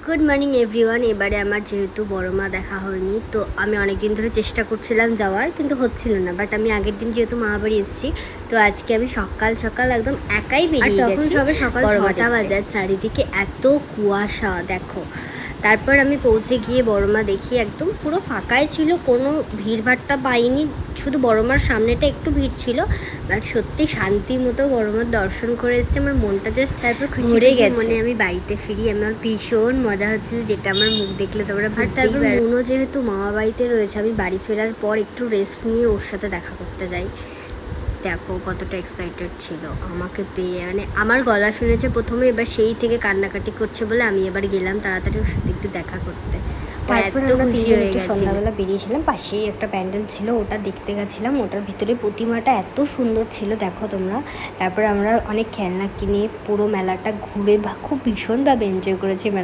Good morning everyone. এবারে আমার যেহেতু বড় মা দেখা হয়নি, তো আমি অনেক দিন ধরে চেষ্টা করছিলাম যাওয়ার, কিন্তু হচ্ছিল না। বাট আমি আগের দিন যেহেতু মামাবাড়ি এসেছি, তো আজকে আমি সকাল সকাল একদম একাই বেরিয়ে গেছি। তখন সবে সকাল 6টা বাজার, চারিদিকে এত কুয়াশা দেখো। তারপর আমি পৌঁছে গিয়ে বড়মা দেখি একদম পুরো ফাঁকাই ছিল, কোনো ভিড়ভাট্টা পাইনি, শুধু বড়মার সামনেটা একটু ভিড় ছিল। বাট সত্যি শান্তি মতো বড়মার দর্শন করে এসেছে, আমার মনটা জাস্ট তারপর ঘুরে গেছে। মানে আমি বাড়িতে ফিরি, আমার ভীষণ মজা হচ্ছিল, যেটা আমার মুখ দেখলে তোমরা। আর তারপর মনও যেহেতু মামা বাড়িতে রয়েছে, আমি বাড়ি ফেরার পর একটু রেস্ট নিয়ে ওর সাথে দেখা করতে যাই। দেখো কতটা এক্সাইটেড ছিল আমাকে পেয়ে, মানে আমার গলা শুনেছে প্রথমে, এবার সেই থেকে কান্নাকাটি করছে বলে আমি এবার গেলাম তাড়াতাড়ি ওর সাথে একটু দেখা করতে। তারপর আমরা একটু সন্ধ্যাবেলা বেরিয়েছিলাম, পাশেই একটা প্যান্ডেল ছিল, ওটা দেখতে গেছিলাম। ওটার ভিতরে প্রতিমাটা এত সুন্দর ছিল দেখো তোমরা। তারপর আমরা অনেক খেলনা কিনে পুরো মেলাটা ঘুরে খুব ভীষণভাবে এনজয় করেছি মেলা।